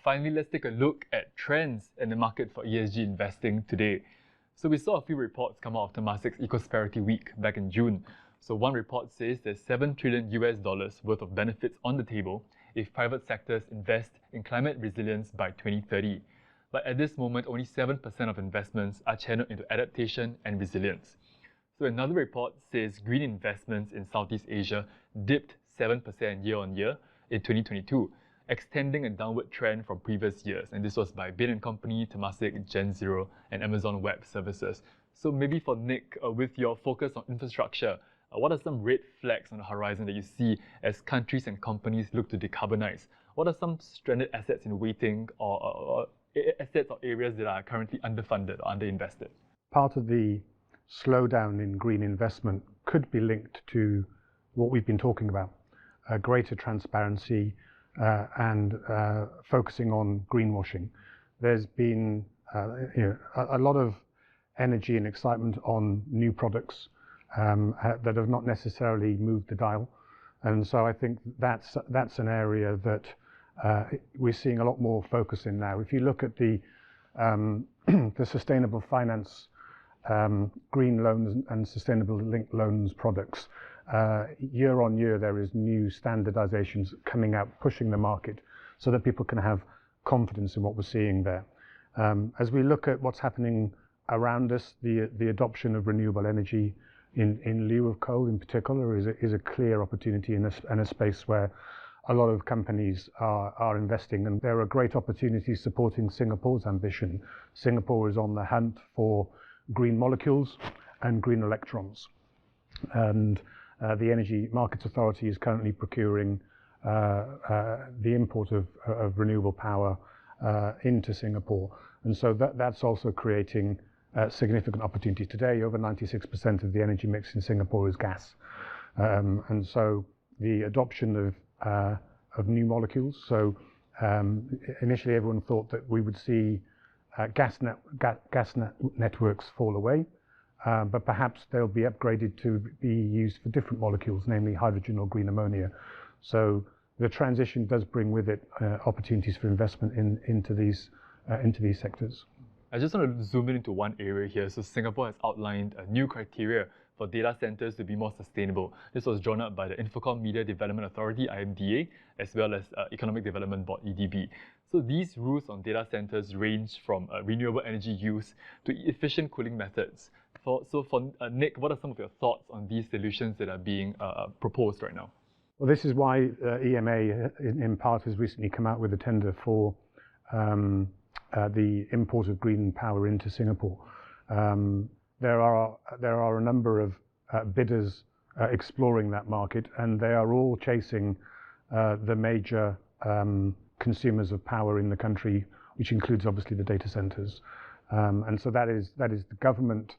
Finally, let's take a look at trends in the market for ESG investing today. So we saw a few reports come out of Temasek's Ecosperity Week back in June. So one report says there's $7 trillion worth of benefits on the table if private sectors invest in climate resilience by 2030. But at this moment, only 7% of investments are channeled into adaptation and resilience. So another report says green investments in Southeast Asia dipped 7% year on year in 2022, extending a downward trend from previous years. And this was by Bain & Company, Temasek, Gen Zero, and Amazon Web Services. So maybe for Nick, with your focus on infrastructure, what are some red flags on the horizon that you see as countries and companies look to decarbonize? What are some stranded assets in waiting or assets or areas that are currently underfunded or underinvested? Part of the slowdown in green investment could be linked to what we've been talking about, greater transparency and focusing on greenwashing. There's been a lot of energy and excitement on new products that have not necessarily moved the dial. And so I think that's an area that we're seeing a lot more focus in now. If you look at the sustainable finance green loans and sustainable linked loans products, year on year there is new standardizations coming out, pushing the market so that people can have confidence in what we're seeing there. As we look at what's happening around us, the adoption of renewable energy in lieu of coal in particular is a clear opportunity in a space where a lot of companies are investing, and there are great opportunities supporting Singapore's ambition. Singapore is on the hunt for green molecules and green electrons, and the Energy Markets Authority is currently procuring the import of renewable power into Singapore, and so that's also creating significant opportunity. Today, over 96% of the energy mix in Singapore is gas, and so the adoption of new molecules. So initially, everyone thought that we would see gas networks fall away, but perhaps they'll be upgraded to be used for different molecules, namely hydrogen or green ammonia. So the transition does bring with it opportunities for investment into these sectors. I just want to zoom in into one area here. So Singapore has outlined a new criteria for data centers to be more sustainable. This was drawn up by the Infocomm Media Development Authority, IMDA, as well as Economic Development Board, EDB. So these rules on data centers range from renewable energy use to efficient cooling methods. For Nick, what are some of your thoughts on these solutions that are being proposed right now? Well, this is why EMA, in part, has recently come out with a tender for the import of green power into Singapore. There are a number of bidders exploring that market, and they are all chasing the major consumers of power in the country, which includes obviously the data centers. And so that is the government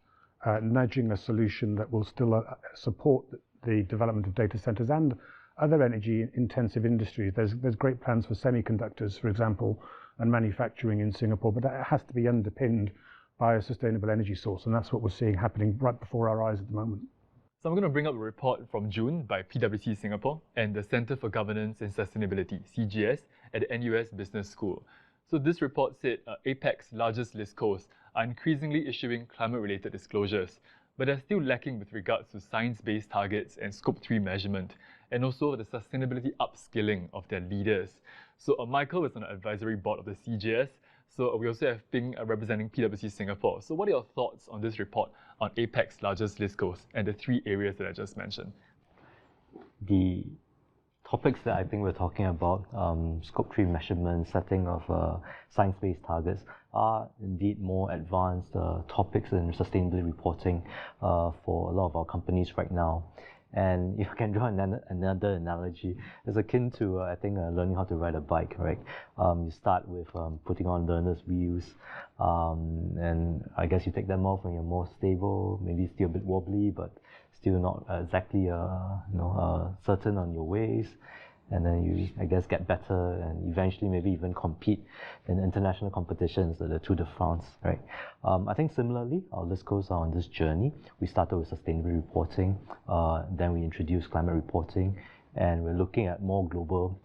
nudging a solution that will still support the development of data centers and other energy-intensive industries. There's great plans for semiconductors, for example, and manufacturing in Singapore, but that has to be underpinned by a sustainable energy source, and that's what we're seeing happening right before our eyes at the moment. So I'm going to bring up a report from June by PwC Singapore and the Centre for Governance and Sustainability, CGS, at the NUS Business School. So this report said APEC's largest listcos are increasingly issuing climate-related disclosures, but they're still lacking with regards to science-based targets and Scope 3 measurement, and also the sustainability upskilling of their leaders. So Michael is on the advisory board of the CGS. So we also have Ping representing PwC Singapore. So what are your thoughts on this report on APEC's largest listcos and the three areas that I just mentioned? The topics that I think we're talking about, Scope 3 measurement, setting of science-based targets, are indeed more advanced topics in sustainability reporting for a lot of our companies right now. And if I can draw another analogy, it's akin to, I think, learning how to ride a bike, right? You start with putting on learner's wheels, and I guess you take them off when you're more stable, maybe still a bit wobbly, but still not exactly certain on your ways. And then you, I guess, get better and eventually maybe even compete in international competitions, the Tour de France, right? I think similarly, our listcos are on this journey. We started with sustainability reporting, then we introduced climate reporting, and we're looking at more global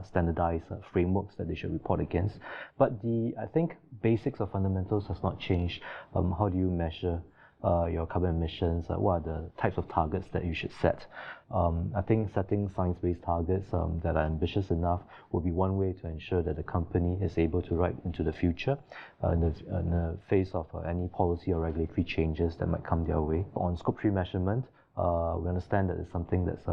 standardized frameworks that they should report against. But I think basics or fundamentals has not changed. How do you measure your carbon emissions? What are the types of targets that you should set? I think setting science-based targets that are ambitious enough will be one way to ensure that the company is able to ride into the future in the face of any policy or regulatory changes that might come their way. On Scope 3 measurement, we understand that it's something that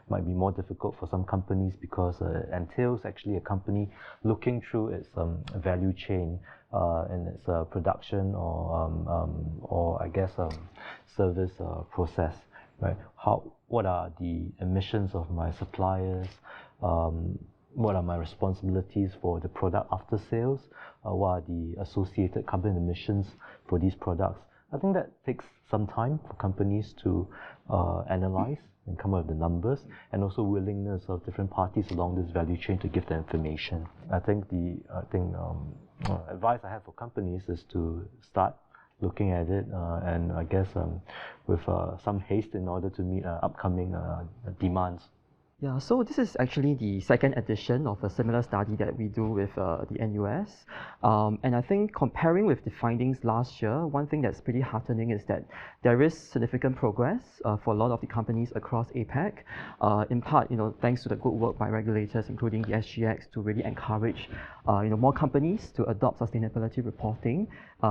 might be more difficult for some companies because it entails actually a company looking through its value chain in its production or I guess service process, right? What are the emissions of my suppliers? What are my responsibilities for the product after sales? What are the associated carbon emissions for these products? I think that takes some time for companies to analyze and come up with the numbers, and also willingness of different parties along this value chain to give the information. I think advice I have for companies is to start looking at it, and I guess with some haste in order to meet upcoming demands. Yeah, so this is actually the second edition of a similar study that we do with the NUS. And I think comparing with the findings last year, one thing that's pretty heartening is that there is significant progress for a lot of the companies across APAC, in part, thanks to the good work by regulators, including the SGX, to really encourage, more companies to adopt sustainability reporting,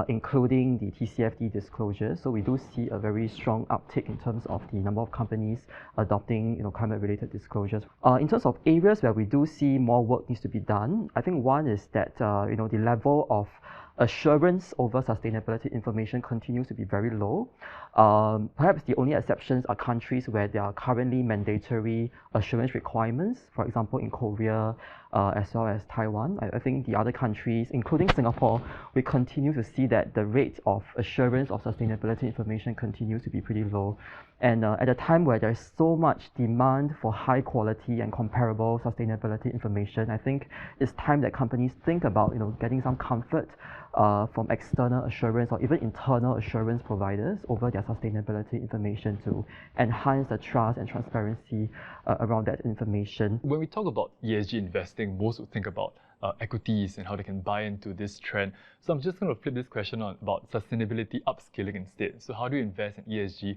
including the TCFD disclosures. So we do see a very strong uptick in terms of the number of companies adopting, climate-related disclosures. In terms of areas where we do see more work needs to be done, I think one is that the level of assurance over sustainability information continues to be very low. Perhaps the only exceptions are countries where there are currently mandatory assurance requirements, for example in Korea as well as Taiwan. I think the other countries, including Singapore, we continue to see that the rate of assurance of sustainability information continues to be pretty low. And at a time where there's so much demand for high quality and comparable sustainability information, I think it's time that companies think about getting some comfort from external assurance or even internal assurance providers over their sustainability information to enhance the trust and transparency around that information. When we talk about ESG investing, most would think about equities and how they can buy into this trend. So I'm just going to flip this question on about sustainability upskilling instead. So how do you invest in ESG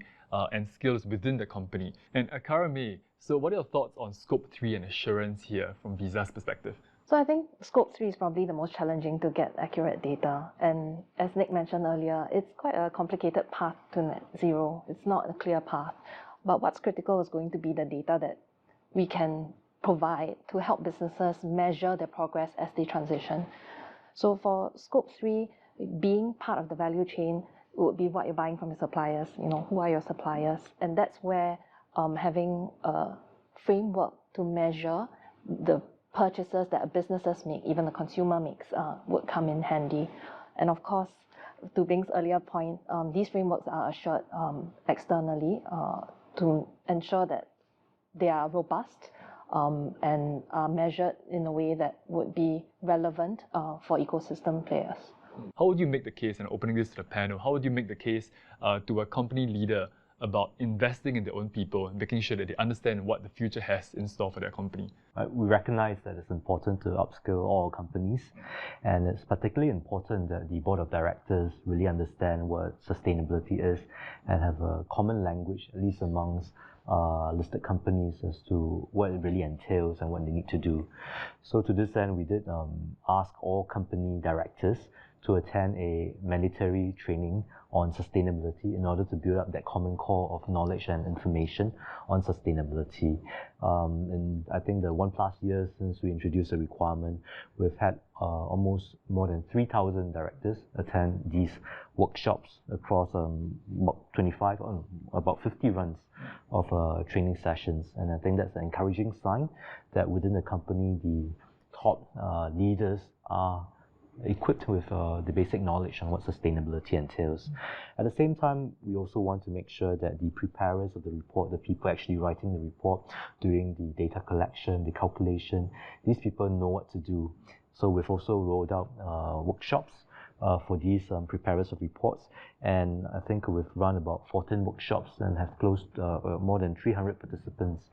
and skills within the company? And Kara-Mae, so what are your thoughts on Scope 3 and assurance here from Visa's perspective? So I think Scope 3 is probably the most challenging to get accurate data. And as Nick mentioned earlier, it's quite a complicated path to net zero. It's not a clear path. But what's critical is going to be the data that we can provide to help businesses measure their progress as they transition. So for Scope 3, being part of the value chain would be what you're buying from your suppliers, who are your suppliers. And that's where having a framework to measure the purchases that businesses make, even the consumer makes, would come in handy. And of course, to Bing's earlier point, these frameworks are assured externally to ensure that they are robust and are measured in a way that would be relevant for ecosystem players. How would you make the case, and opening this to the panel, how would you make the case to a company leader about investing in their own people and making sure that they understand what the future has in store for their company? We recognize that it's important to upskill all companies, and it's particularly important that the board of directors really understand what sustainability is and have a common language, at least amongst listed companies, as to what it really entails and what they need to do. So to this end, we did ask all company directors to attend a mandatory training on sustainability in order to build up that common core of knowledge and information on sustainability. And I think the 1+ years since we introduced the requirement, we've had almost more than 3,000 directors attend these workshops across about 50 runs of training sessions. And I think that's an encouraging sign that within the company, the top leaders are equipped with the basic knowledge on what sustainability entails. At the same time, we also want to make sure that the preparers of the report, the people actually writing the report, doing the data collection, the calculation, these people know what to do. So we've also rolled out workshops for these preparers of reports. And I think we've run about 14 workshops and have closed more than 300 participants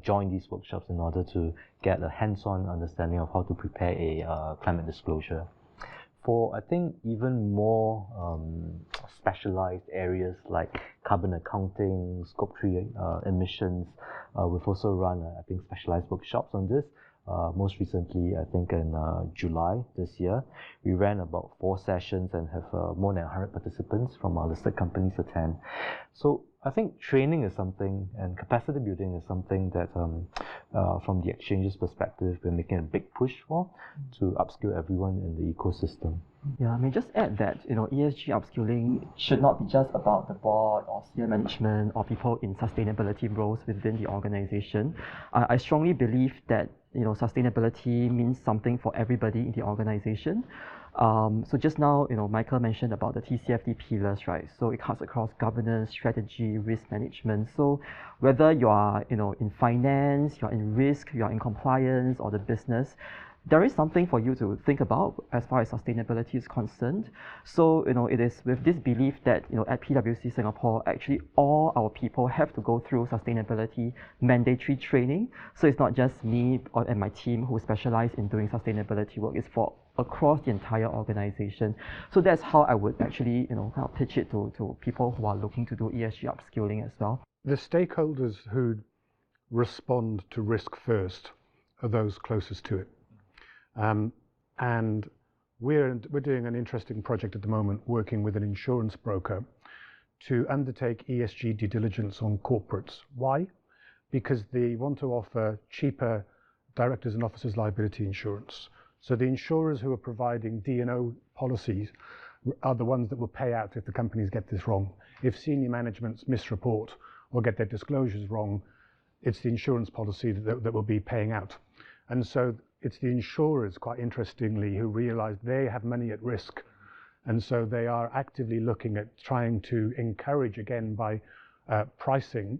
join these workshops in order to get a hands-on understanding of how to prepare a climate disclosure. For, I think, even more specialized areas like carbon accounting, Scope 3 emissions, we've also run, I think, specialized workshops on this. Most recently, I think in July this year, we ran about 4 sessions and have more than 100 participants from our listed companies attend. So I think training is something, and capacity building is something that from the exchange's perspective, we're making a big push for to upskill everyone in the ecosystem. Yeah, I mean, just add that, ESG upskilling should not be just about the board or senior management or people in sustainability roles within the organization. I strongly believe that, sustainability means something for everybody in the organization. So just now, Michael mentioned about the TCFD pillars, right? So it cuts across governance, strategy, risk management. So whether you are, in finance, you're in risk, you're in compliance, or the business, there is something for you to think about as far as sustainability is concerned. So, it is with this belief that, at PwC Singapore, actually all our people have to go through sustainability mandatory training. So it's not just me and my team who specialize in doing sustainability work. It's for across the entire organization. So that's how I would actually, kind of pitch it to people who are looking to do ESG upskilling as well. The stakeholders who respond to risk first are those closest to it. And we're doing an interesting project at the moment, working with an insurance broker to undertake ESG due diligence on corporates. Why? Because they want to offer cheaper directors and officers liability insurance. So the insurers who are providing D&O policies are the ones that will pay out if the companies get this wrong. If senior managements misreport or get their disclosures wrong, it's the insurance policy that will be paying out. And so it's the insurers, quite interestingly, who realize they have money at risk. And so they are actively looking at trying to encourage, again, by pricing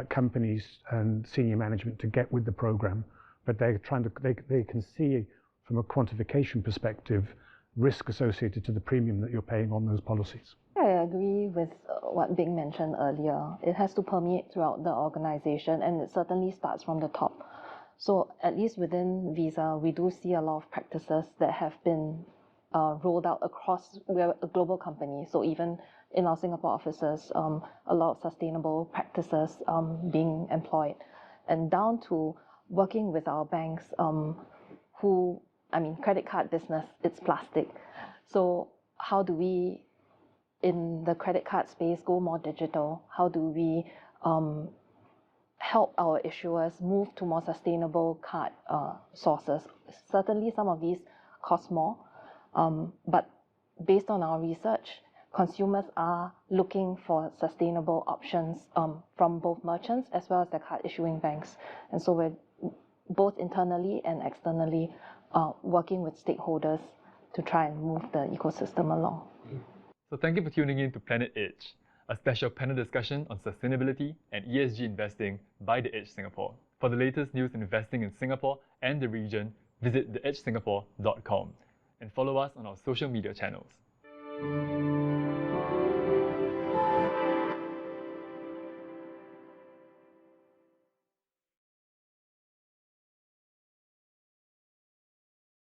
companies and senior management to get with the program. But they're trying to, they can see from a quantification perspective, risk associated to the premium that you're paying on those policies. I agree with what Bing mentioned earlier. It has to permeate throughout the organization, and it certainly starts from the top. So at least within Visa, we do see a lot of practices that have been rolled out across, we're a global company. So even in our Singapore offices, a lot of sustainable practices being employed, and down to working with our banks credit card business, it's plastic. So how do we, in the credit card space, go more digital? How do we help our issuers move to more sustainable card sources? Certainly some of these cost more, but based on our research, consumers are looking for sustainable options from both merchants as well as the card issuing banks. And so we're both internally and externally working with stakeholders to try and move the ecosystem along. So thank you for tuning in to Planet Edge, a special panel discussion on sustainability and ESG investing by The Edge Singapore. For the latest news in investing in Singapore and the region, visit theedgesingapore.com and follow us on our social media channels.